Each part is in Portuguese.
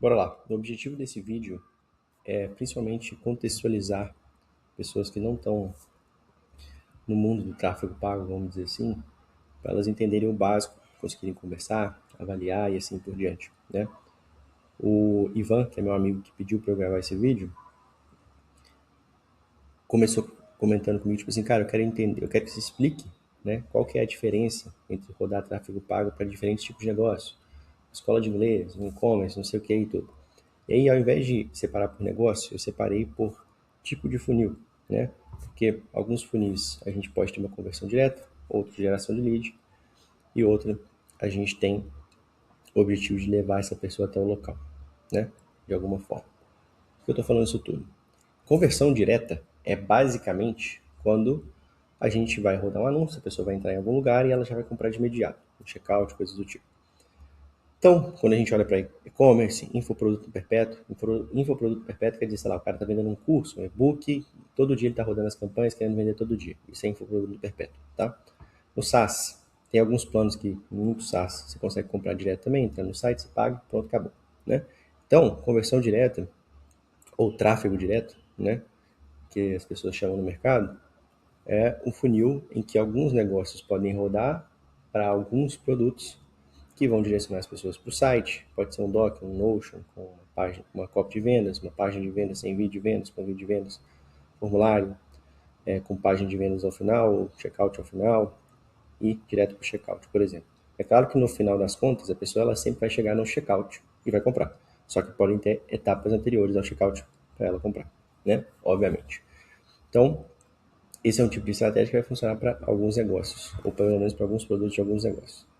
Bora lá. O objetivo desse vídeo é principalmente contextualizar pessoas que não estão no mundo do tráfego pago, vamos dizer assim, para elas entenderem o básico, conseguirem conversar, avaliar e assim por diante, né? O Ivan, que é meu amigo que pediu para eu gravar esse vídeo, começou comentando comigo, tipo assim, cara, eu quero entender, eu quero que você explique, né, qual que é a diferença entre rodar tráfego pago para diferentes tipos de negócio, escola de inglês, um e-commerce, não sei o que e tudo. E aí, ao invés de separar por negócio, eu separei por tipo de funil, né? Porque alguns funis a gente pode ter uma conversão direta, outro geração de lead, e outra a gente tem o objetivo de levar essa pessoa até o local, né? De alguma forma. Por que eu estou falando isso tudo? Conversão direta é basicamente quando a gente vai rodar um anúncio, a pessoa vai entrar em algum lugar e ela já vai comprar de imediato, um checkout, coisas do tipo. Então, quando a gente olha para e-commerce, infoproduto perpétuo, infoproduto perpétuo quer dizer, sei lá, o cara está vendendo um curso, um e-book, todo dia ele está rodando as campanhas, querendo vender todo dia. Isso é infoproduto perpétuo, tá? No SaaS, tem alguns planos que, muito SaaS, você consegue comprar direto também, entra no site, você paga, pronto, acabou, né? Então, conversão direta, ou tráfego direto, né, que as pessoas chamam no mercado, é um funil em que alguns negócios podem rodar para alguns produtos que vão direcionar as pessoas para o site. Pode ser um doc, um Notion, com uma página, uma copy de vendas, uma página de vendas sem vídeo de vendas, com vídeo de vendas, formulário, com página de vendas ao final, checkout ao final e direto para o checkout, por exemplo. É claro que no final das contas a pessoa ela sempre vai chegar no checkout e vai comprar. Só que podem ter etapas anteriores ao checkout para ela comprar, né? Obviamente. Então, esse é um tipo de estratégia que vai funcionar para alguns negócios, ou pelo menos para alguns produtos de alguns negócios.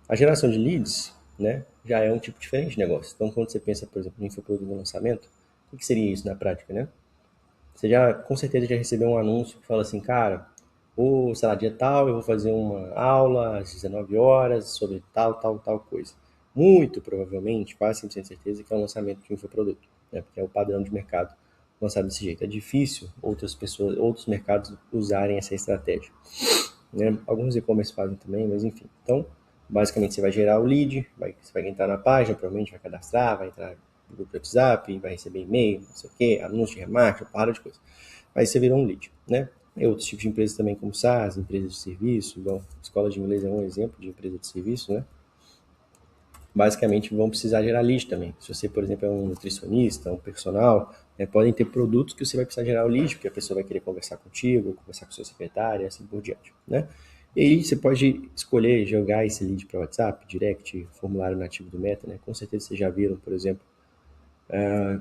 A geração de leads, né, já é um tipo diferente de negócio. Então, quando você pensa, por exemplo, em infoproduto de lançamento, o que seria isso na prática, né? Você já, com certeza, já recebeu um anúncio que fala assim, cara, ou, sei lá, dia tal, eu vou fazer uma aula às 19 horas sobre tal, tal, tal coisa. Muito provavelmente, quase 100% certeza, que é um lançamento de um infoproduto, né? Porque é o padrão de mercado lançado desse jeito. É difícil outras pessoas, outros mercados usarem essa estratégia, né? Alguns e-commerce fazem também, mas enfim. Então, basicamente, você vai gerar o lead, você vai entrar na página, provavelmente vai cadastrar, vai entrar no grupo de WhatsApp, vai receber e-mail, não sei o quê, anúncio de remarketing, uma porrada de coisa. Aí você virou um lead, né? E outros tipos de empresas também, como SaaS, empresas de serviço, igual escola de inglês é um exemplo de empresa de serviço, né? Basicamente vão precisar gerar lead também. Se você, por exemplo, é um nutricionista, um personal, né, podem ter produtos que você vai precisar gerar o lead, porque a pessoa vai querer conversar contigo, conversar com sua secretária, assim por diante, né? E aí você pode escolher jogar esse lead para WhatsApp, direct, formulário nativo do Meta, né? Com certeza vocês já viram, por exemplo,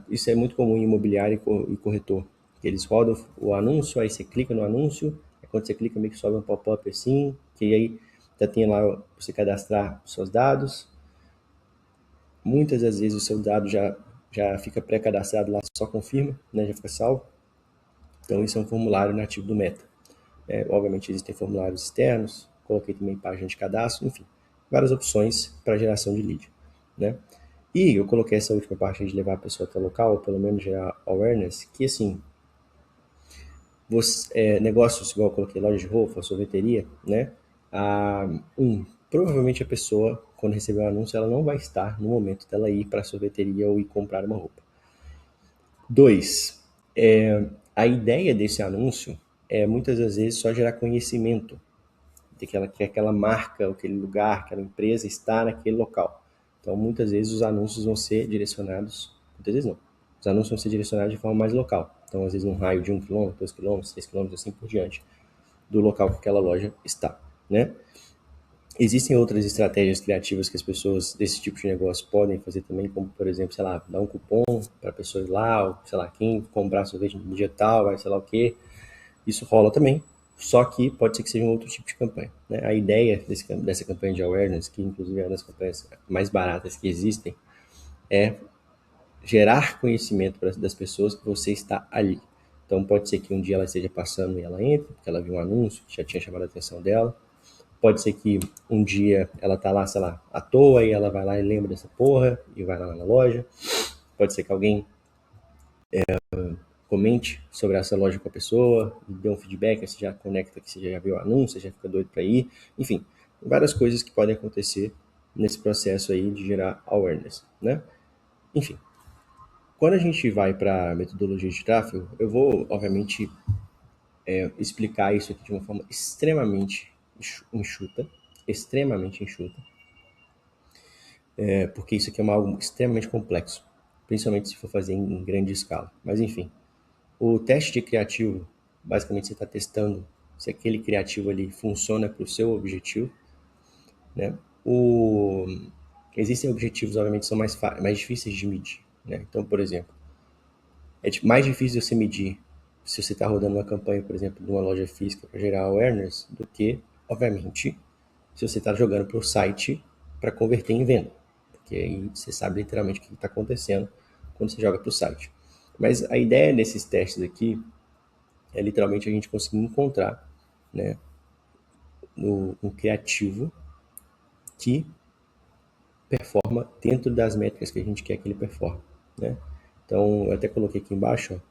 isso é muito comum em imobiliário e corretor. Eles rodam o anúncio, aí você clica no anúncio, aí quando você clica meio que sobe um pop-up assim, que aí já tem lá para você cadastrar os seus dados. Muitas das vezes o seu dado já fica pré-cadastrado lá, só confirma, né, já fica salvo. Então isso é um formulário nativo do Meta. Obviamente existem formulários externos, coloquei também página de cadastro, enfim, várias opções para geração de lead, né? E eu coloquei essa última parte de levar a pessoa até o local, ou pelo menos gerar awareness, que assim, negócios, igual eu coloquei loja de roupa, sorveteria, né? Provavelmente a pessoa, quando receber o anúncio, ela não vai estar no momento dela ir para a sorveteria ou ir comprar uma roupa. Dois, a ideia desse anúncio é muitas das vezes só gerar conhecimento de que aquela marca, aquele lugar, aquela empresa está naquele local. Então, muitas vezes os anúncios vão ser direcionados, muitas vezes não, os anúncios vão ser direcionados de forma mais local. Então, às vezes, num raio de 1 km, 2 km, 3 km, assim por diante, do local que aquela loja está, né? Existem outras estratégias criativas que as pessoas desse tipo de negócio podem fazer também, como, por exemplo, sei lá, dar um cupom para a pessoa ir lá, ou, sei lá, quem comprar sorvete no dia tal, vai sei lá o quê. Isso rola também, só que pode ser que seja um outro tipo de campanha, né? A ideia dessa campanha de awareness, que inclusive é uma das campanhas mais baratas que existem, é gerar conhecimento das pessoas que você está ali. Então pode ser que um dia ela esteja passando e ela entre, porque ela viu um anúncio que já tinha chamado a atenção dela. Pode ser que um dia ela tá lá, sei lá, à toa e ela vai lá e lembra dessa porra e vai lá na loja. Pode ser que alguém comente sobre essa loja com a pessoa, dê um feedback, aí você já conecta que você já viu o anúncio, você já fica doido para ir. Enfim, várias coisas que podem acontecer nesse processo aí de gerar awareness, né? Enfim, quando a gente vai para metodologia de tráfego, eu vou, obviamente, explicar isso aqui de uma forma extremamente enxuta, porque isso aqui é algo extremamente complexo, principalmente se for fazer em grande escala. Mas enfim, o teste de criativo, basicamente você está testando se aquele criativo ali funciona para o seu objetivo, né? O... Existem objetivos, obviamente, que são mais difíceis de medir, né? Então, por exemplo, mais difícil de você medir se você está rodando uma campanha, por exemplo, de uma loja física para gerar awareness, do que, obviamente, se você está jogando para o site para converter em venda. Porque aí você sabe literalmente o que está acontecendo quando você joga para o site. Mas a ideia desses testes aqui é literalmente a gente conseguir encontrar, né, um criativo que performa dentro das métricas que a gente quer que ele performe, né? Então, eu até coloquei aqui embaixo,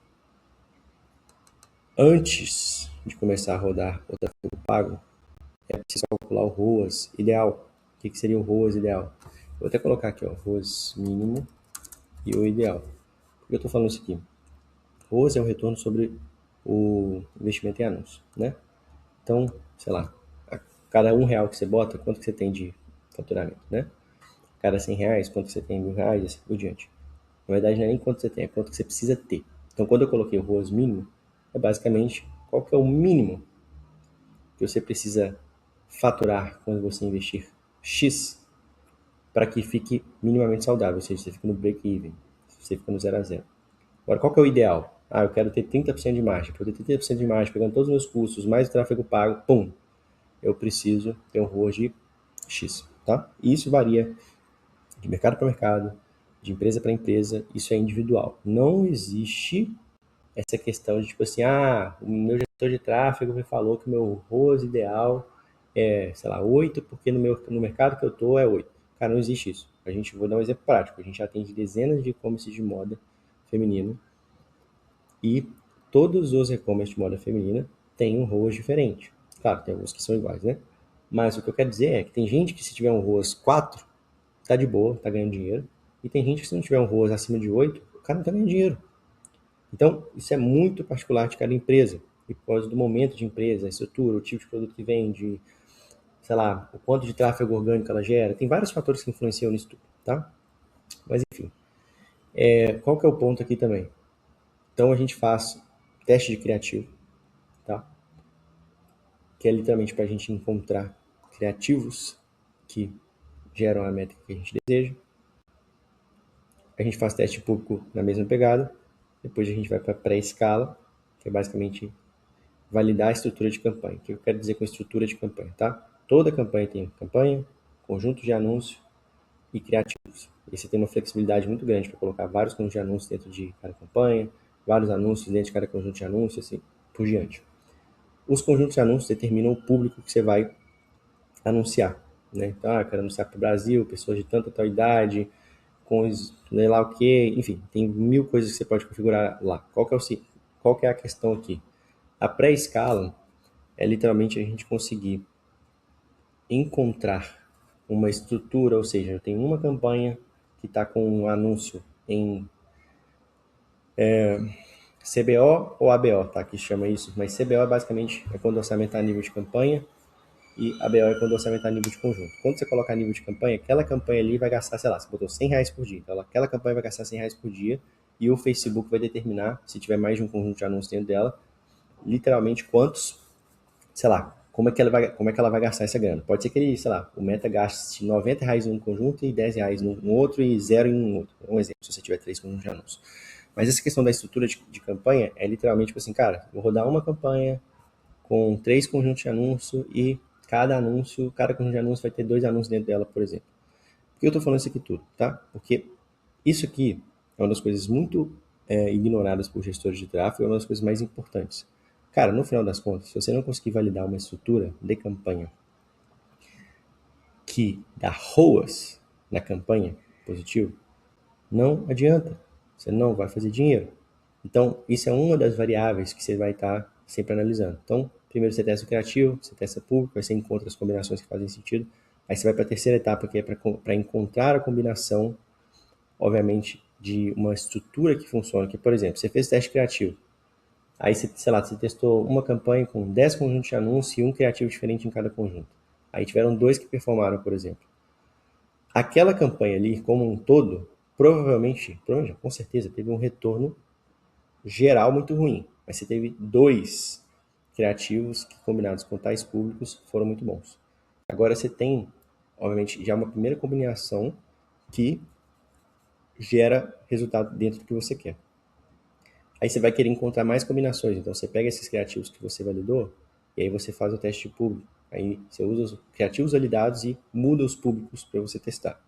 ó, antes de começar a rodar o tráfego pago, é preciso calcular o ROAS ideal. O que seria o ROAS ideal? Vou até colocar aqui, ó, ROAS mínimo e o ideal. Por que eu estou falando isso aqui? ROAS é o retorno sobre o investimento em anúncio, né? Então, sei lá, a cada R$ 1 que você bota, quanto que você tem de faturamento, né? A cada R$ 100, quanto que você tem, R$ 1.000, assim por diante. Na verdade, não é nem quanto você tem, é quanto que você precisa ter. Então, quando eu coloquei o ROAS mínimo, é basicamente qual que é o mínimo que você precisa faturar quando você investir X para que fique minimamente saudável, ou seja, você fica no break-even, você fica no 0 a 0. Agora, qual que é o ideal? Ah, eu quero ter 30% de margem. Para eu ter 30% de margem, pegando todos os meus custos, mais o tráfego pago, pum, eu preciso ter um ROAS de X, tá? E isso varia de mercado para mercado, de empresa para empresa, isso é individual. Não existe essa questão de tipo assim, o meu gestor de tráfego me falou que o meu ROAS ideal é, sei lá, 8, porque no mercado que eu tô é 8. Cara, não existe isso. Vou dar um exemplo prático. A gente atende dezenas de e-commerce de moda feminino e todos os e-commerce de moda feminina têm um ROAS diferente. Claro, tem alguns que são iguais, né? Mas o que eu quero dizer é que tem gente que se tiver um ROAS 4, tá de boa, tá ganhando dinheiro. E tem gente que se não tiver um ROAS acima de 8, o cara não tá ganhando dinheiro. Então, isso é muito particular de cada empresa. E por causa do momento de empresa, a estrutura, o tipo de produto que vende, sei lá, o quanto de tráfego orgânico ela gera. Tem vários fatores que influenciam nisso tudo, tá? Mas enfim, qual que é o ponto aqui também? Então a gente faz teste de criativo, tá? Que é literalmente para a gente encontrar criativos que geram a métrica que a gente deseja. A gente faz teste público na mesma pegada. Depois a gente vai para pré-escala, que é basicamente validar a estrutura de campanha. O que eu quero dizer com estrutura de campanha, tá? Toda campanha tem campanha, conjunto de anúncios e criativos. E você tem uma flexibilidade muito grande para colocar vários conjuntos de anúncios dentro de cada campanha, vários anúncios dentro de cada conjunto de anúncios, assim por diante. Os conjuntos de anúncios determinam o público que você vai anunciar, né? Então, eu quero anunciar para o Brasil, pessoas de tanta tal idade, com sei lá o que, enfim, tem mil coisas que você pode configurar lá. Qual que é a questão aqui? A pré-escala é literalmente a gente conseguir encontrar uma estrutura, ou seja, eu tenho uma campanha que está com um anúncio em CBO ou ABO, tá? Que chama isso, mas CBO é basicamente quando o orçamento está a nível de campanha e ABO é quando o orçamento está a nível de conjunto. Quando você coloca a nível de campanha, aquela campanha ali vai gastar, sei lá, você botou R$ 100 por dia, então aquela campanha vai gastar R$ 100 por dia e o Facebook vai determinar, se tiver mais de um conjunto de anúncios dentro dela, literalmente quantos, sei lá, como é que ela vai gastar essa grana. Pode ser que ele, sei lá, o Meta gaste R$ 90 em um conjunto e R$ 10 no outro e zero em um outro. Um exemplo, se você tiver 3 conjuntos de anúncios. Mas essa questão da estrutura de campanha é literalmente tipo assim, cara, vou rodar uma campanha com 3 conjuntos de anúncio e cada conjunto de anúncio vai ter 2 anúncios dentro dela, por exemplo. Por que eu estou falando isso aqui tudo, tá? Porque isso aqui é uma das coisas muito ignoradas por gestores de tráfego, é uma das coisas mais importantes. Cara, no final das contas, se você não conseguir validar uma estrutura de campanha que dá ROAS na campanha positivo, não adianta. Você não vai fazer dinheiro. Então, isso é uma das variáveis que você vai estar sempre analisando. Então, primeiro você testa o criativo, você testa o público, aí você encontra as combinações que fazem sentido. Aí você vai para a terceira etapa, que é para encontrar a combinação, obviamente, de uma estrutura que funciona, que, por exemplo, você fez teste criativo, aí você, sei lá, você testou uma campanha com 10 conjuntos de anúncios e um criativo diferente em cada conjunto. Aí tiveram 2 que performaram, por exemplo. Aquela campanha ali, como um todo, provavelmente, com certeza, teve um retorno geral muito ruim. Mas você teve 2 criativos que, combinados com tais públicos, foram muito bons. Agora você tem, obviamente, já uma primeira combinação que gera resultado dentro do que você quer. Aí você vai querer encontrar mais combinações. Então você pega esses criativos que você validou e aí você faz o teste público. Aí você usa os criativos validados e muda os públicos para você testar.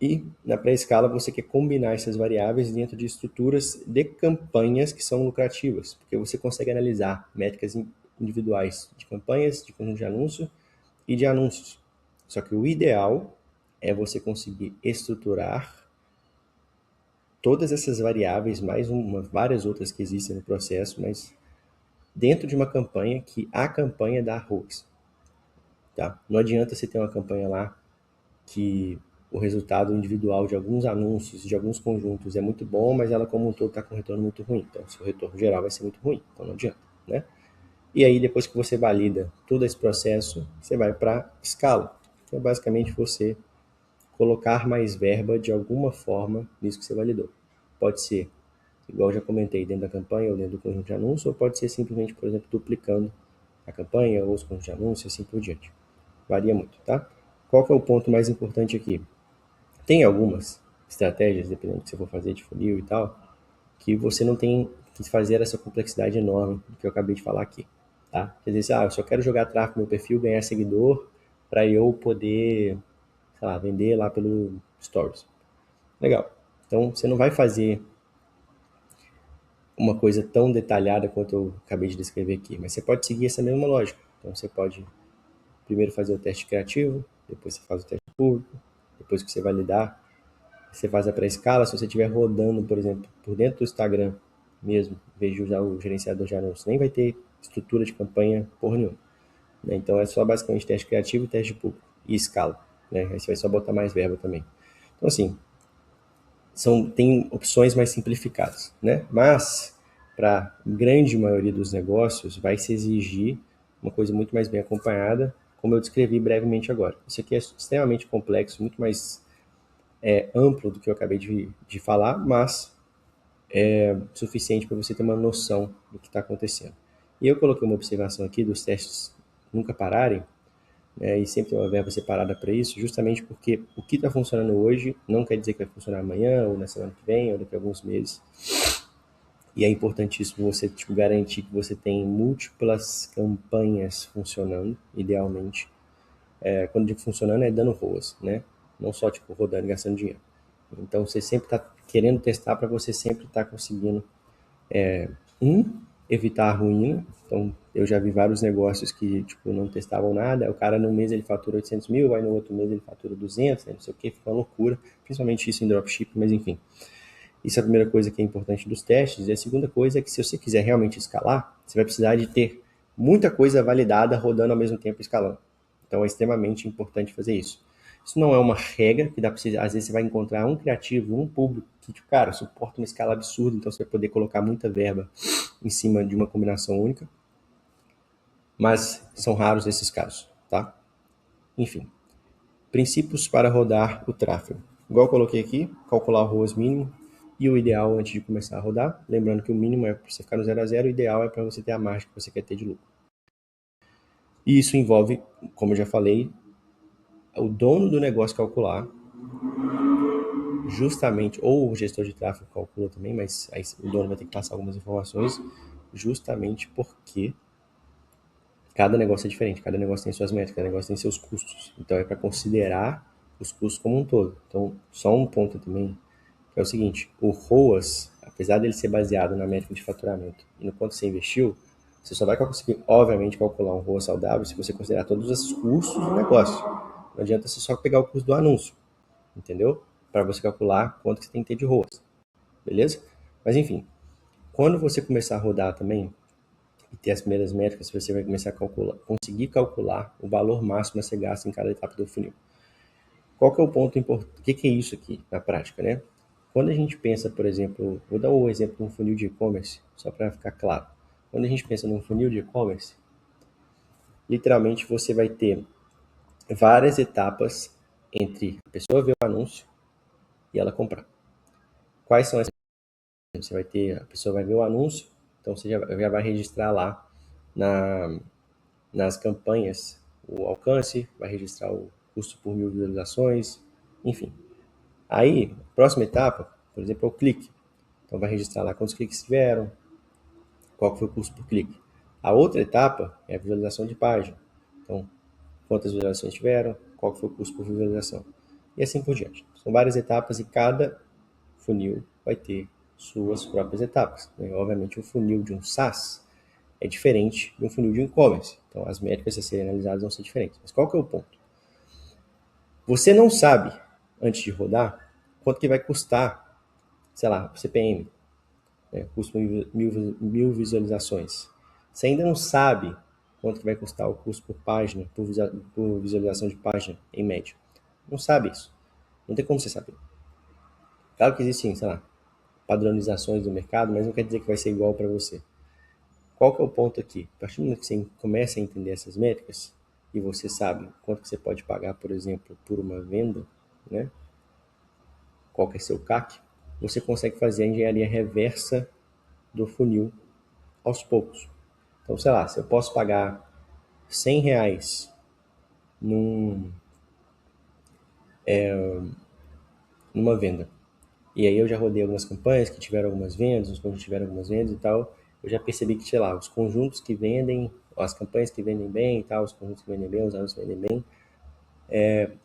E na pré-escala você quer combinar essas variáveis dentro de estruturas de campanhas que são lucrativas, porque você consegue analisar métricas individuais de campanhas, de conjunto de anúncio e de anúncios. Só que o ideal é você conseguir estruturar todas essas variáveis, mais várias outras que existem no processo, mas dentro de uma campanha que a campanha dá ROAS. Tá? Não adianta você ter uma campanha lá que o resultado individual de alguns anúncios, de alguns conjuntos é muito bom, mas ela como um todo está com um retorno muito ruim. Então, seu retorno geral vai ser muito ruim, então não adianta, né? E aí, depois que você valida todo esse processo, você vai para escala, que é basicamente você colocar mais verba de alguma forma nisso que você validou. Pode ser, igual eu já comentei, dentro da campanha ou dentro do conjunto de anúncios, ou pode ser simplesmente, por exemplo, duplicando a campanha ou os conjuntos de anúncios e assim por diante. Varia muito, tá? Qual que é o ponto mais importante aqui? Tem algumas estratégias, dependendo do que você for fazer de funil e tal, que você não tem que fazer essa complexidade enorme que eu acabei de falar aqui, tá? Quer dizer, eu só quero jogar tráfego no meu perfil, ganhar seguidor, para eu poder, sei lá, vender lá pelo Stories. Legal. Então, você não vai fazer uma coisa tão detalhada quanto eu acabei de descrever aqui, mas você pode seguir essa mesma lógica. Então, você pode primeiro fazer o teste criativo, depois você faz o teste público, depois que você validar, você faz a pré-escala. Se você estiver rodando, por exemplo, por dentro do Instagram mesmo, em vez de usar o gerenciador de anúncios, nem vai ter estrutura de campanha porra nenhuma. Né? Então, é só basicamente teste criativo e teste público e escala. Né? Aí você vai só botar mais verba também. Então, assim, tem opções mais simplificadas, né? Mas, para a grande maioria dos negócios, vai se exigir uma coisa muito mais bem acompanhada, como eu descrevi brevemente agora. Isso aqui é extremamente complexo, muito mais amplo do que eu acabei de falar, mas é suficiente para você ter uma noção do que está acontecendo. E eu coloquei uma observação aqui dos testes nunca pararem, né, e sempre tem uma verba separada para isso, justamente porque o que está funcionando hoje não quer dizer que vai funcionar amanhã, ou na semana que vem, ou daqui a alguns meses. E é importantíssimo você garantir que você tem múltiplas campanhas funcionando, idealmente. Quando eu digo funcionando, é dando ROAS, né? Não só rodando e gastando dinheiro. Então, você sempre está querendo testar para você sempre estar conseguindo, evitar a ruína. Então, eu já vi vários negócios que, não testavam nada. O cara, no mês, ele fatura 800 mil, aí no outro mês ele fatura 200, né? Não sei o que, fica uma loucura. Principalmente isso em dropship, mas enfim. Isso é a primeira coisa que é importante dos testes. E a segunda coisa é que se você quiser realmente escalar, você vai precisar de ter muita coisa validada rodando ao mesmo tempo escalando. Então, é extremamente importante fazer isso. Isso não é uma regra, que dá para você, às vezes você vai encontrar um criativo, um público, que, cara, suporta uma escala absurda, então você vai poder colocar muita verba em cima de uma combinação única, mas são raros esses casos, tá? Enfim, princípios para rodar o tráfego. Igual eu coloquei aqui, calcular o ROAS mínimo e o ideal antes de começar a rodar. Lembrando que o mínimo é para você ficar no 0 a 0, o ideal é para você ter a margem que você quer ter de lucro. E isso envolve, como eu já falei, o dono do negócio calcular, justamente, ou o gestor de tráfego calcula também, mas aí o dono vai ter que passar algumas informações, justamente porque cada negócio é diferente, cada negócio tem suas métricas, cada negócio tem seus custos. Então é para considerar os custos como um todo. Então, só um ponto também, que é o seguinte, o ROAS, apesar dele ser baseado na métrica de faturamento e no quanto você investiu, você só vai conseguir, obviamente, calcular um ROAS saudável se você considerar todos os custos do negócio. Não adianta você só pegar o custo do anúncio, entendeu? Para você calcular quanto que você tem que ter de ROAS, beleza? Mas enfim, quando você começar a rodar também e ter as primeiras métricas, você vai começar a conseguir calcular o valor máximo a ser gasto em cada etapa do funil. Qual que é o ponto importante? O que é isso aqui na prática, né? Quando a gente pensa, por exemplo, vou dar um exemplo de um funil de e-commerce, só para ficar claro. Quando a gente pensa num funil de e-commerce, literalmente você vai ter várias etapas entre a pessoa ver o anúncio e ela comprar. Quais são as Você vai ter, a pessoa vai ver o anúncio, então você já vai registrar lá na, nas campanhas o alcance, vai registrar o custo por 1.000 visualizações, enfim. Aí, a próxima etapa, por exemplo, é o clique. Então vai registrar lá quantos cliques tiveram, qual foi o custo por clique. A outra etapa é a visualização de página. Então, quantas visualizações tiveram, qual foi o custo por visualização. E assim por diante. São várias etapas e cada funil vai ter suas próprias etapas. Né? Obviamente, o funil de um SaaS é diferente de um funil de um e-commerce. Então, as métricas a serem analisadas vão ser diferentes. Mas qual que é o ponto? Você não sabe, antes de rodar, quanto que vai custar, sei lá, o CPM, né? Custo por mil visualizações. Você ainda não sabe quanto que vai custar o custo por página, por visualização de página, em média. Não sabe isso. Não tem como você saber. Claro que existem, sei lá, padronizações do mercado, mas não quer dizer que vai ser igual para você. Qual que é o ponto aqui? A partir do momento que você começa a entender essas métricas e você sabe quanto que você pode pagar, por exemplo, por uma venda, né? Qual que é seu CAC, você consegue fazer a engenharia reversa do funil aos poucos. Então, sei lá, se eu posso pagar R$ 100 num, numa venda, e aí eu já rodei algumas campanhas que tiveram algumas vendas, os conjuntos tiveram algumas vendas e tal, eu já percebi que, sei lá, os conjuntos que vendem, as campanhas que vendem bem e tal, os conjuntos que vendem bem, os anúncios que vendem bem,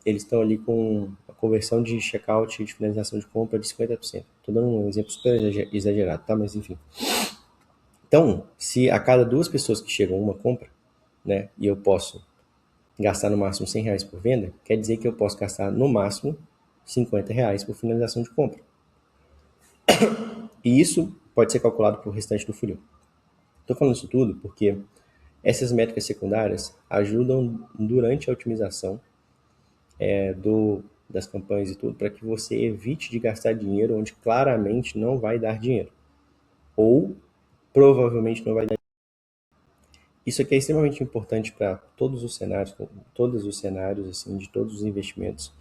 eles estão ali com a conversão de checkout e de finalização de compra de 50%. Estou dando um exemplo super exagerado, tá? Mas enfim. Então, se a cada duas pessoas que chegam uma compra, né, e eu posso gastar no máximo R$ 100 por venda, quer dizer que eu posso gastar no máximo R$ 50 por finalização de compra. E isso pode ser calculado para o restante do funil. Estou falando isso tudo porque essas métricas secundárias ajudam durante a otimização das campanhas e tudo, para que você evite de gastar dinheiro onde claramente não vai dar dinheiro. Ou provavelmente não vai dar. Isso aqui é extremamente importante para todos os cenários assim, de todos os investimentos.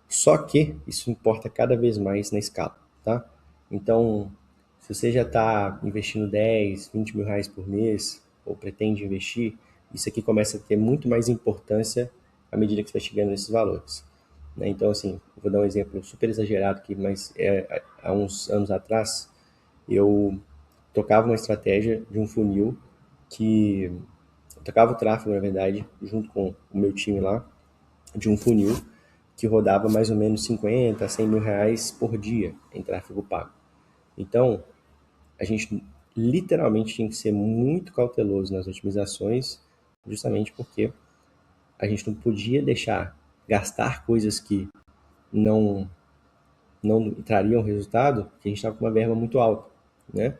Só que isso importa cada vez mais na escala, tá? Então, se você já está investindo 10, 20 mil reais por mês, ou pretende investir, isso aqui começa a ter muito mais importância à medida que você vai chegando nesses valores. Né? Então, assim, eu vou dar um exemplo super exagerado aqui, mas há uns anos atrás, eu tocava uma estratégia de um funil que eu tocava o tráfego, na verdade, junto com o meu time lá, de um funil que rodava mais ou menos 50 a 100 mil reais por dia em tráfego pago. Então, a gente literalmente tinha que ser muito cauteloso nas otimizações, justamente porque a gente não podia deixar gastar coisas que não não trariam resultado, porque a gente estava com uma verba muito alta, né?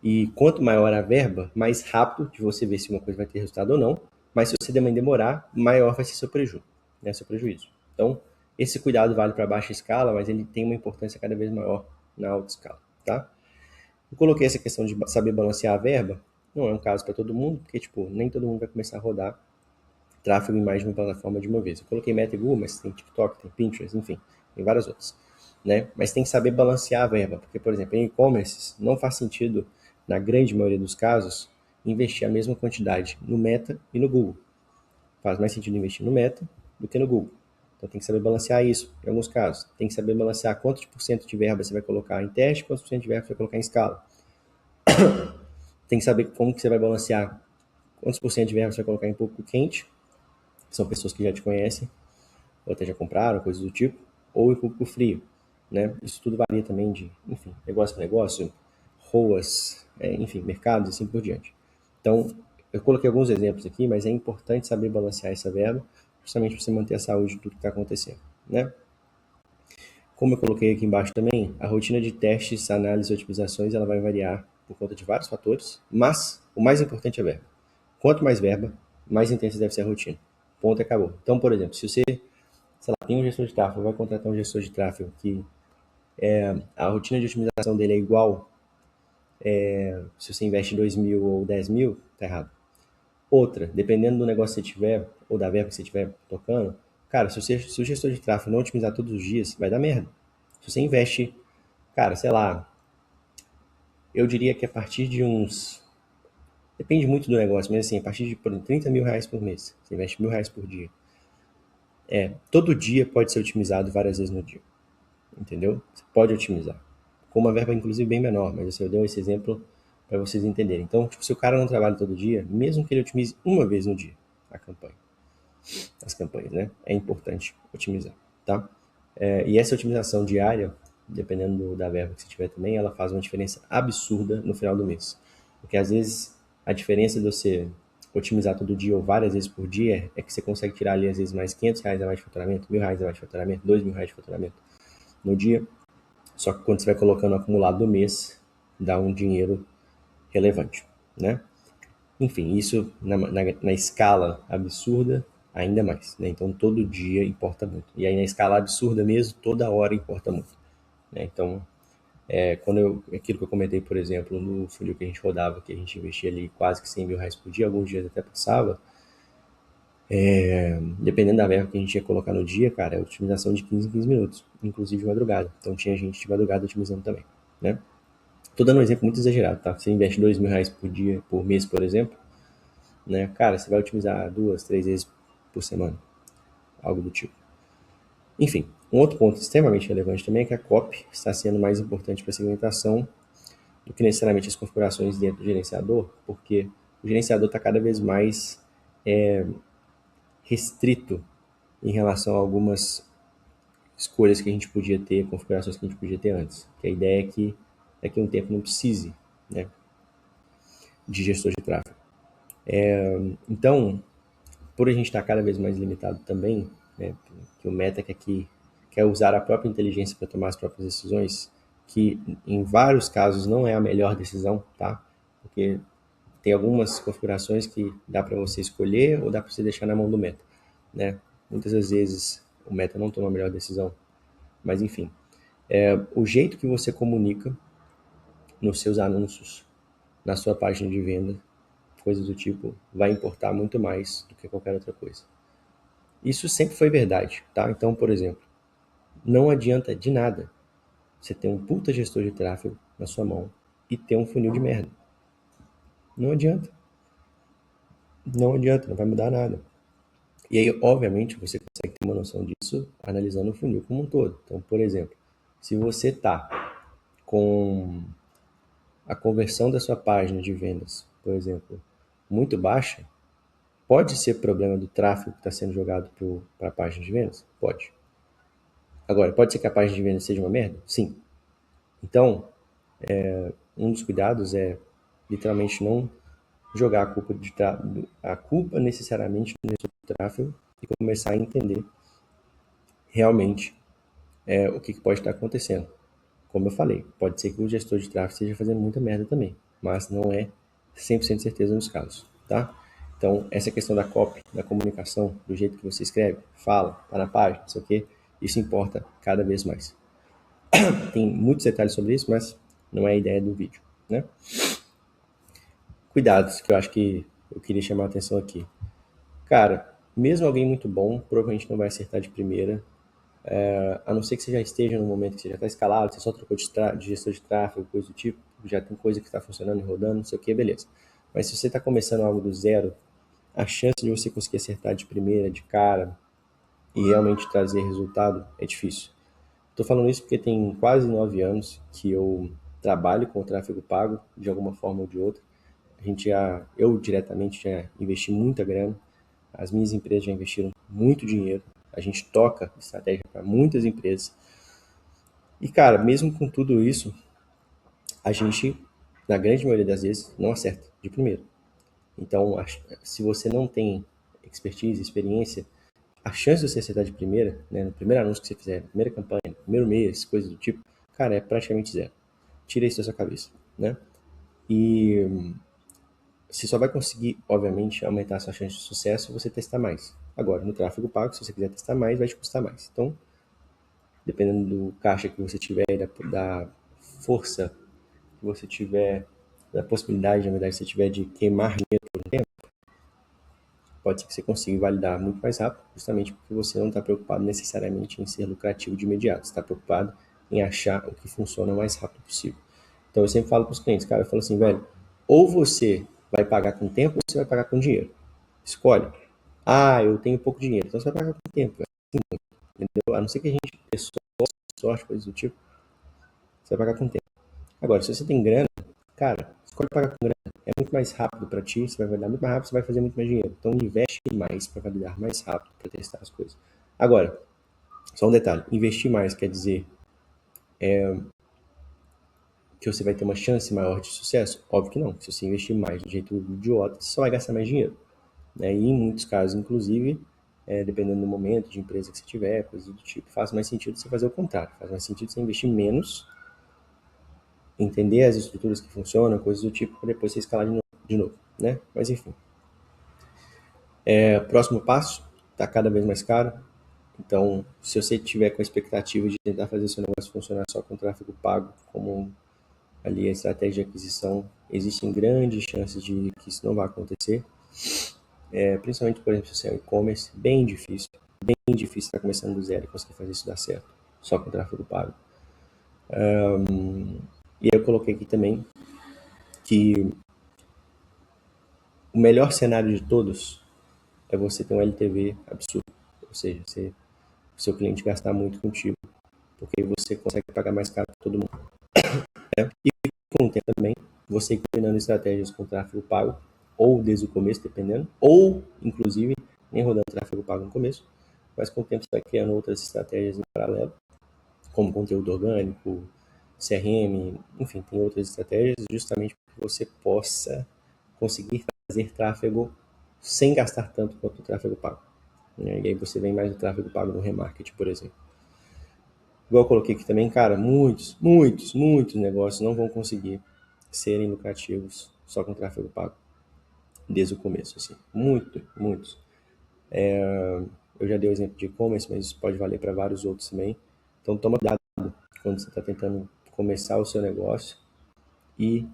E quanto maior a verba, mais rápido de você ver se uma coisa vai ter resultado ou não, mas se você também demorar, maior vai ser seu prejuízo, né? Seu prejuízo. Então, esse cuidado vale para baixa escala, mas ele tem uma importância cada vez maior na alta escala, tá? Eu coloquei essa questão de saber balancear a verba, não é um caso para todo mundo, porque tipo, nem todo mundo vai começar a rodar tráfego em mais de uma plataforma de uma vez. Eu coloquei Meta e Google, mas tem TikTok, tem Pinterest, enfim, tem várias outras, né? Mas tem que saber balancear a verba, porque, por exemplo, em e-commerce não faz sentido, na grande maioria dos casos, investir a mesma quantidade no Meta e no Google. Faz mais sentido investir no Meta do que no Google. Então tem que saber balancear isso, em alguns casos. Tem que saber balancear quantos por cento de verba você vai colocar em teste, quantos por cento de verba você vai colocar em escala. Tem que saber como que você vai balancear quantos por cento de verba você vai colocar em público quente, que são pessoas que já te conhecem, ou até já compraram, coisas do tipo, ou em público frio, né? Isso tudo varia também de, enfim, negócio para negócio, ROAS, enfim, mercados e assim por diante. Então, eu coloquei alguns exemplos aqui, mas é importante saber balancear essa verba, justamente para você manter a saúde de tudo que está acontecendo, né? Como eu coloquei aqui embaixo também, a rotina de testes, análises e otimizações, ela vai variar por conta de vários fatores, mas o mais importante é a verba. Quanto mais verba, mais intensa deve ser a rotina. Ponto e acabou. Então, por exemplo, se você, sei lá, tem um gestor de tráfego, vai contratar um gestor de tráfego que A rotina de otimização dele é igual se você investe 2 mil ou 10 mil, tá errado. Outra, dependendo do negócio que você tiver, ou da verba que você estiver tocando, cara, se o gestor de tráfego não otimizar todos os dias, vai dar merda. Se você investe, cara, sei lá, eu diria que a partir de uns. Depende muito do negócio, mas assim, a partir de por exemplo, 30 mil reais por mês, você investe R$ 1.000 por dia. Todo dia pode ser otimizado várias vezes no dia, entendeu? Você pode otimizar. Com uma verba, inclusive, bem menor, mas assim, eu dei esse exemplo para vocês entenderem. Então, tipo, se o cara não trabalha todo dia, mesmo que ele otimize uma vez no dia a campanha, as campanhas, né? É importante otimizar, tá? E essa otimização diária, dependendo da verba que você tiver também, ela faz uma diferença absurda no final do mês. Porque às vezes a diferença de você otimizar todo dia ou várias vezes por dia é que você consegue tirar ali às vezes mais R$ 500 a mais de faturamento, R$ 1.000 a mais de faturamento, R$ 2.000 de faturamento no dia. Só que quando você vai colocando o acumulado do mês, dá um dinheiro relevante, né? Enfim, isso na escala absurda, ainda mais, né? Então, todo dia importa muito. E aí, na escala absurda mesmo, toda hora importa muito, né? Então, aquilo que eu comentei, por exemplo, no funil que a gente rodava, que a gente investia ali quase que R$ 100.000 por dia, alguns dias até passava, dependendo da verba que a gente ia colocar no dia, cara, é otimização de 15 em 15 minutos, inclusive de madrugada. Então, tinha gente de madrugada otimizando também, né? Tô dando um exemplo muito exagerado, tá? Você investe R$ 2.000 por dia, por mês, por exemplo, né? Cara, você vai otimizar 2, 3 vezes por semana, algo do tipo. Enfim, um outro ponto extremamente relevante também é que a copy está sendo mais importante para a segmentação do que necessariamente as configurações dentro do gerenciador, porque o gerenciador está cada vez mais restrito em relação a algumas escolhas que a gente podia ter, configurações que a gente podia ter antes. Que a ideia é que daqui a um tempo não precise, né, de gestor de tráfego. Então, por a gente estar cada vez mais limitado também, né, que o Meta quer usar a própria inteligência para tomar as próprias decisões, que em vários casos não é a melhor decisão, tá? Porque tem algumas configurações que dá para você escolher ou dá para você deixar na mão do Meta, né? Muitas das vezes o Meta não toma a melhor decisão, mas enfim, o jeito que você comunica nos seus anúncios, na sua página de venda, coisas do tipo, vai importar muito mais do que qualquer outra coisa. Isso sempre foi verdade, tá? Então, por exemplo, não adianta de nada você ter um puta gestor de tráfego na sua mão e ter um funil de merda. Não adianta. Não adianta, não vai mudar nada. E aí, obviamente, você consegue ter uma noção disso analisando o funil como um todo. Então, por exemplo, se você tá com a conversão da sua página de vendas, por exemplo, muito baixa, pode ser problema do tráfego que está sendo jogado para a página de vendas? Pode. Agora, pode ser que a página de vendas seja uma merda? Sim. Então, um dos cuidados é literalmente não jogar a culpa necessariamente no tráfego e começar a entender realmente o que pode estar acontecendo. Como eu falei, pode ser que o gestor de tráfego esteja fazendo muita merda também, mas não é 100% de certeza nos casos, tá? Então, essa questão da copy, da comunicação, do jeito que você escreve, fala, tá na página, não sei o quê, isso importa cada vez mais. Tem muitos detalhes sobre isso, mas não é a ideia do vídeo, né? Cuidados que eu acho que eu queria chamar a atenção aqui. Cara, mesmo alguém muito bom, provavelmente não vai acertar de primeira, a não ser que você já esteja no momento que você já está escalado, você só trocou de gestor de tráfego, coisa do tipo, já tem coisa que está funcionando e rodando, não sei o que, beleza. Mas se você está começando algo do zero, a chance de você conseguir acertar de primeira, de cara, e realmente trazer resultado é difícil. Estou falando isso porque tem quase 9 anos que eu trabalho com o tráfego pago, de alguma forma ou de outra. Eu diretamente já investi muita grana, as minhas empresas já investiram muito dinheiro, a gente toca estratégia para muitas empresas. E cara, mesmo com tudo isso, a gente, na grande maioria das vezes, não acerta de primeiro. Então, se você não tem expertise, experiência, a chance de você acertar de primeira, né, no primeiro anúncio que você fizer, na primeira campanha, no primeiro mês, coisa do tipo, cara, é praticamente zero. Tira isso da sua cabeça, né? E você só vai conseguir, obviamente, aumentar a sua chance de sucesso se você testar mais. Agora, no tráfego pago, se você quiser testar mais, vai te custar mais. Então, dependendo do caixa que você tiver, da força que você tiver, da possibilidade, na verdade, que você tiver de queimar dinheiro por um tempo, pode ser que você consiga validar muito mais rápido, justamente porque você não está preocupado necessariamente em ser lucrativo de imediato, você está preocupado em achar o que funciona o mais rápido possível. Então eu sempre falo para os clientes, cara, eu falo assim, velho, ou você vai pagar com tempo ou você vai pagar com dinheiro. Escolhe. Ah, eu tenho pouco dinheiro, então você vai pagar com tempo, entendeu? A não ser que a gente tenha sorte, coisas do tipo, você vai pagar com tempo. Agora, se você tem grana, cara, escolhe pagar com grana. É muito mais rápido para ti, você vai validar muito mais rápido, você vai fazer muito mais dinheiro. Então, investe mais para validar mais rápido, para testar as coisas. Agora, só um detalhe: investir mais quer dizer que você vai ter uma chance maior de sucesso? Óbvio que não. Se você investir mais de jeito idiota, você só vai gastar mais dinheiro. Né? E em muitos casos, inclusive, dependendo do momento de empresa que você tiver, coisas do tipo, faz mais sentido você fazer o contrário. Faz mais sentido você investir menos, entender as estruturas que funcionam, coisas do tipo, para depois você escalar de novo, né? Mas enfim. Próximo passo, está cada vez mais caro. Então, se você tiver com a expectativa de tentar fazer seu negócio funcionar só com tráfego pago, como ali a estratégia de aquisição, existem grandes chances de que isso não vai acontecer. Principalmente, por exemplo, se você é um e-commerce, bem difícil estar começando do zero e conseguir fazer isso dar certo, só com tráfego pago. E eu coloquei aqui também que o melhor cenário de todos é você ter um LTV absurdo, ou seja, o seu cliente gastar muito contigo, porque aí você consegue pagar mais caro para todo mundo. Né? E com o tempo também, você combinando estratégias com tráfego pago, ou desde o começo, dependendo, ou inclusive nem rodando tráfego pago no começo, mas com o tempo você vai criando outras estratégias em paralelo, como conteúdo orgânico, CRM, enfim, tem outras estratégias justamente para que você possa conseguir fazer tráfego sem gastar tanto quanto o tráfego pago. Né? E aí você vem mais do tráfego pago no remarketing, por exemplo. Igual eu coloquei aqui também, cara, muitos negócios não vão conseguir serem lucrativos só com tráfego pago, desde o começo, assim. Muitos. Eu já dei o exemplo de e-commerce, mas isso pode valer para vários outros também. Então toma cuidado quando você está tentando começar o seu negócio e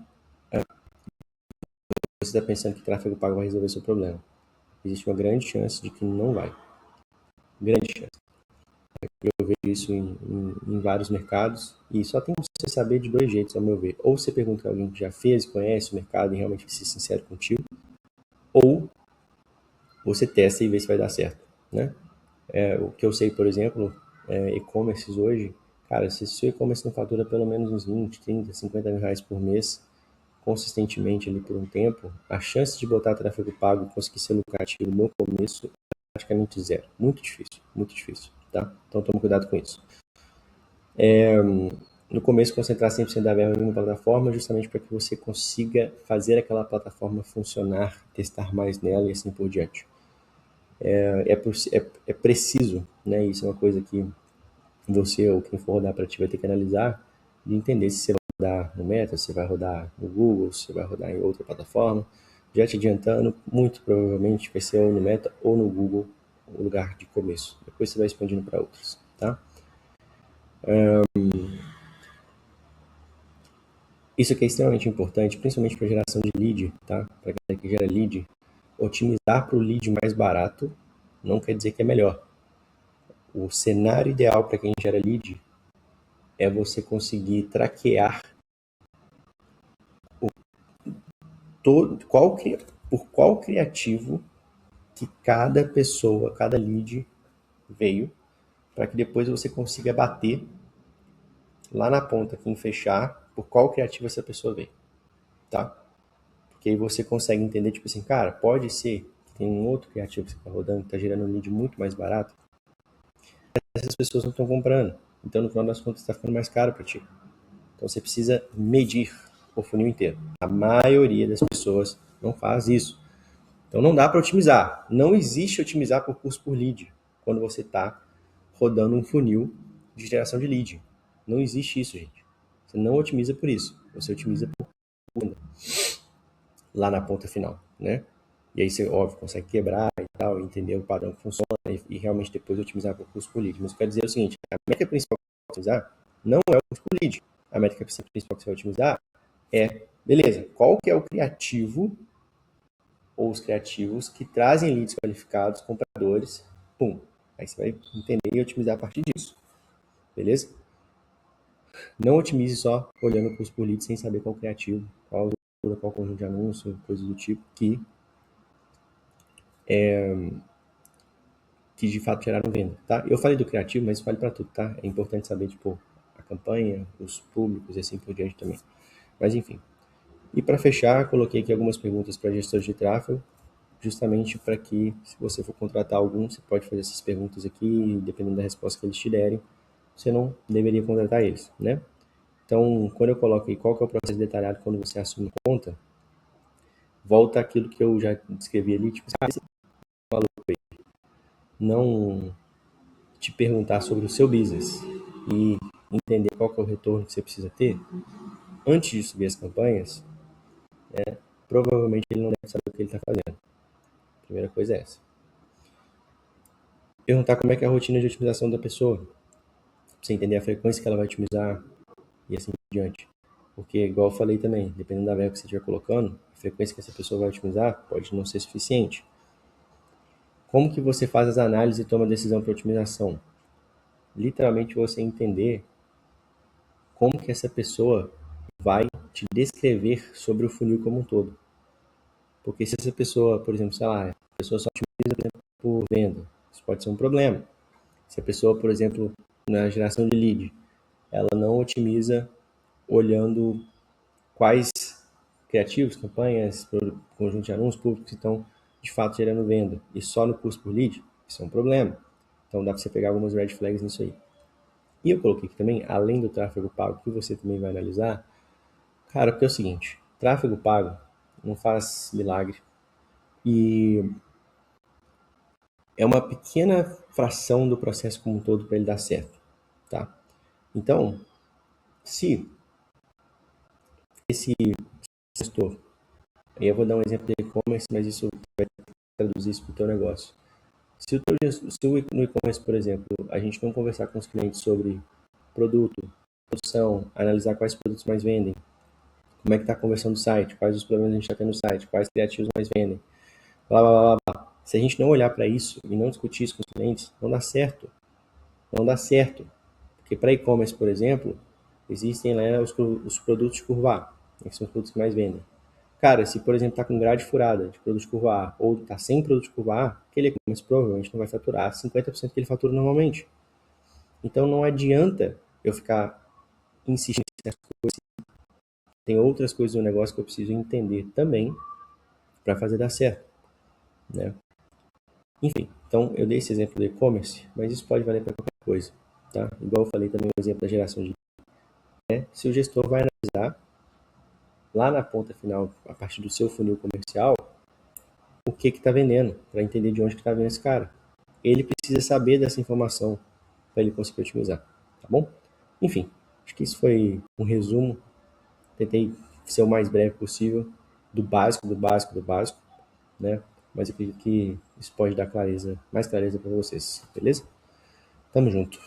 você está pensando que tráfego pago vai resolver seu problema. Existe uma grande chance de que não vai. Grande chance. Eu vejo isso em vários mercados e só tem como você saber de dois jeitos, ao meu ver. Ou você pergunta a alguém que já fez, conhece o mercado e realmente vai ser sincero contigo, ou você testa e vê se vai dar certo, né? O que eu sei, por exemplo, e-commerces hoje, cara, se o seu e-commerce não fatura pelo menos uns 20, 30, 50 mil reais por mês, consistentemente ali por um tempo, a chance de botar tráfego pago e conseguir ser lucrativo no começo é praticamente zero. Muito difícil, tá? Então toma cuidado com isso. No começo, concentrar 100% da verba em uma plataforma, justamente para que você consiga fazer aquela plataforma funcionar, testar mais nela e assim por diante. É preciso, né? Isso é uma coisa que você ou quem for rodar para ti vai ter que analisar, de entender se você vai rodar no Meta, se vai rodar no Google, se vai rodar em outra plataforma. Já te adiantando, muito provavelmente vai ser ou no Meta ou no Google o lugar de começo. Depois você vai expandindo para outros, tá? Isso aqui é extremamente importante, principalmente para geração de lead, tá? Para quem que gera lead, otimizar para o lead mais barato não quer dizer que é melhor. O cenário ideal para quem gera lead é você conseguir traquear todo, por qual criativo que cada pessoa, cada lead veio, para que depois você consiga bater lá na ponta, quem fechar, por qual criativo essa pessoa veio, tá? Porque aí você consegue entender, tipo assim, cara, pode ser que tem um outro criativo que você está rodando, que está gerando um lead muito mais barato, essas pessoas não estão comprando. Então, no final das contas, está ficando mais caro para ti. Então, você precisa medir o funil inteiro. A maioria das pessoas não faz isso. Então, não dá para otimizar. Não existe otimizar por custo por lead quando você está rodando um funil de geração de lead. Não existe isso, gente. Você não otimiza por isso. Você otimiza por lá na ponta final, né? E aí você, óbvio, consegue quebrar e tal, entender o padrão que funciona e realmente depois otimizar por custo por lead. Mas eu quero dizer o seguinte, a métrica principal otimizar não é o custo por lead. A métrica principal que você vai otimizar é, beleza, qual que é o criativo ou os criativos que trazem leads qualificados, compradores, pum. Aí você vai entender e otimizar a partir disso, beleza? Não otimize só olhando o custo por lead sem saber qual criativo, qual conjunto de anúncio, coisas do tipo, que de fato geraram venda, tá? Eu falei do criativo, mas vale para tudo, tá? É importante saber, tipo, a campanha, os públicos e assim por diante também. Mas enfim. E para fechar, coloquei aqui algumas perguntas para gestores de tráfego, justamente para que, se você for contratar algum, você pode fazer essas perguntas aqui, e dependendo da resposta que eles te derem, você não deveria contratar eles, né? Então, quando eu coloco aí qual que é o processo detalhado quando você assume conta, volta aquilo que eu já descrevi ali, tipo, esse maluco aí, não te perguntar sobre o seu business e entender qual que é o retorno que você precisa ter, antes de subir as campanhas, provavelmente ele não deve saber o que ele está fazendo. A primeira coisa é essa. Perguntar como é que é a rotina de otimização da pessoa, pra você entender a frequência que ela vai otimizar e assim por diante. Porque, igual eu falei também, dependendo da verba que você estiver colocando, a frequência que essa pessoa vai otimizar pode não ser suficiente. Como que você faz as análises e toma a decisão para otimização? Literalmente você entender como que essa pessoa vai te descrever sobre o funil como um todo. Porque se essa pessoa, por exemplo, sei lá, a pessoa só otimiza, por exemplo, por venda, isso pode ser um problema. Se a pessoa, por exemplo, na geração de lead, ela não otimiza olhando quais criativos, campanhas, conjunto de anúncios públicos que estão de fato gerando venda e só no custo por lead, isso é um problema. Então dá para você pegar algumas red flags nisso aí. E eu coloquei aqui também, além do tráfego pago, que você também vai analisar, cara, porque é o seguinte, tráfego pago não faz milagre e é uma pequena fração do processo como um todo para ele dar certo, tá? Então, se esse gestor, aí eu vou dar um exemplo de e-commerce, mas isso vai traduzir isso para o teu negócio. Se no e-commerce, por exemplo, a gente não conversar com os clientes sobre produto, produção, analisar quais produtos mais vendem, como é que está a conversão do site, quais os problemas a gente está tendo no site, quais criativos mais vendem, blá, blá, blá, blá. Se a gente não olhar para isso e não discutir isso com os clientes, não dá certo. Não dá certo. Porque para e-commerce, por exemplo, existem lá os produtos de curva A, que são os produtos que mais vendem. Cara, se por exemplo está com grade furada de produto de curva A ou está sem produto de curva A, aquele e-commerce provavelmente não vai faturar 50% que ele fatura normalmente. Então não adianta eu ficar insistindo nessas coisas. Tem outras coisas no negócio que eu preciso entender também para fazer dar certo, né? Enfim, então eu dei esse exemplo do e-commerce, mas isso pode valer para qualquer coisa, tá? Igual eu falei também o exemplo da geração de se o gestor vai analisar lá na ponta final, a partir do seu funil comercial, o que está vendendo, para entender de onde que está vindo esse cara. Ele precisa saber dessa informação para ele conseguir otimizar, tá bom? Enfim, acho que isso foi um resumo. Tentei ser o mais breve possível do básico, do básico, do básico, né? Mas eu acredito que isso pode dar clareza, mais clareza para vocês, beleza? Tamo junto.